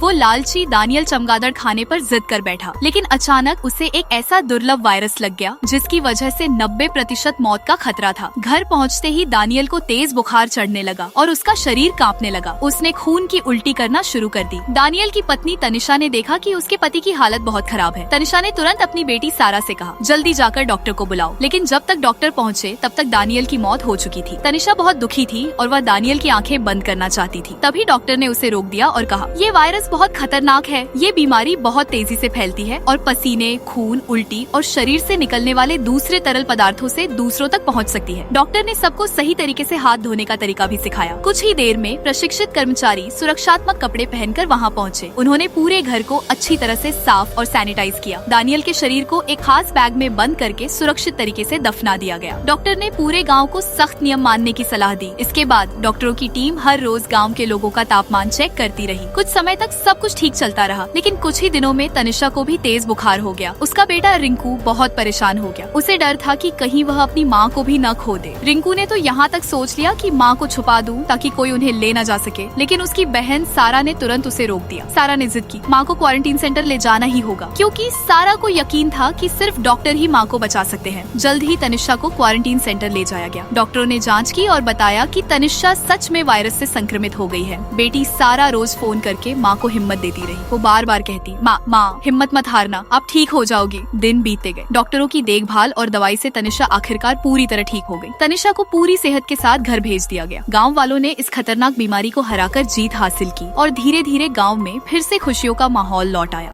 वो लालची दानियल चमगादड़ खाने पर जिद कर बैठा, लेकिन अचानक उसे एक ऐसा दुर्लभ वायरस लग गया जिसकी वजह से 90% मौत का खतरा था। घर पहुँचते ही दानियल को तेज बुखार चढ़ने लगा और उसका शरीर कांपने लगा। उसने खून की उल्टी करना शुरू कर दी। दानियल की पत्नी तनिषा ने देखा कि उसके पति की हालत बहुत खराब है। तनिषा ने तुरंत अपनी बेटी सारा से कहा, जल्दी जाकर डॉक्टर को बुलाओ। लेकिन जब तक डॉक्टर पहुँचे तब तक दानियल की मौत हो चुकी थी। तनिषा बहुत दुखी थी और वह दानियल की आंखें बंद करना चाहती थी। तभी डॉक्टर ने उसे रोक दिया और कहा, ये वायरस बहुत खतरनाक है। ये बीमारी बहुत तेजी से फैलती है और पसीने, खून, उल्टी और शरीर से निकलने वाले दूसरे तरल पदार्थों से दूसरों तक पहुंच सकती है। डॉक्टर ने सबको सही तरीके से हाथ धोने का तरीका भी सिखाया। कुछ ही देर में प्रशिक्षित कर्मचारी सुरक्षात्मक कपड़े पहनकर वहां पहुंचे। उन्होंने पूरे घर को अच्छी तरह से साफ और सैनिटाइज किया। दानियल के शरीर को एक खास बैग में बंद करके सुरक्षित तरीके से दफना दिया गया। डॉक्टर ने पूरे गाँव को सख्त नियम मानने की सलाह दी। इसके बाद डॉक्टरों की टीम हर रोज गांव के लोगों का तापमान चेक करती रही। कुछ समय तक सब कुछ ठीक चलता रहा, लेकिन कुछ ही दिनों में तनिषा को भी तेज बुखार हो गया। उसका बेटा रिंकू बहुत परेशान हो गया। उसे डर था कि कहीं वह अपनी माँ को भी न खो दे। रिंकू ने तो यहाँ तक सोच लिया कि माँ को छुपा दूं ताकि कोई उन्हें ले न जा सके, लेकिन उसकी बहन सारा ने तुरंत उसे रोक दिया। सारा ने जिद की, माँ को क्वारंटीन सेंटर ले जाना ही होगा, क्योंकि सारा को यकीन था कि सिर्फ डॉक्टर ही माँ को बचा सकते हैं। जल्द ही तनिषा को क्वारंटीन सेंटर ले जाया गया। डॉक्टरों ने जाँच की और बताया कि तनिषा सच में वायरस से संक्रमित हो गई है। बेटी सारा रोज फोन करके माँ को हिम्मत देती रही। वो बार बार कहती, माँ हिम्मत मत हारना, आप ठीक हो जाओगी। दिन बीतते गए। डॉक्टरों की देखभाल और दवाई से तनिषा आखिरकार पूरी तरह ठीक हो गई। तनिषा को पूरी सेहत के साथ घर भेज दिया गया। गाँव वालों ने इस खतरनाक बीमारी को हराकर जीत हासिल की और धीरे धीरे गाँव में फिर से खुशियों का माहौल लौट आया।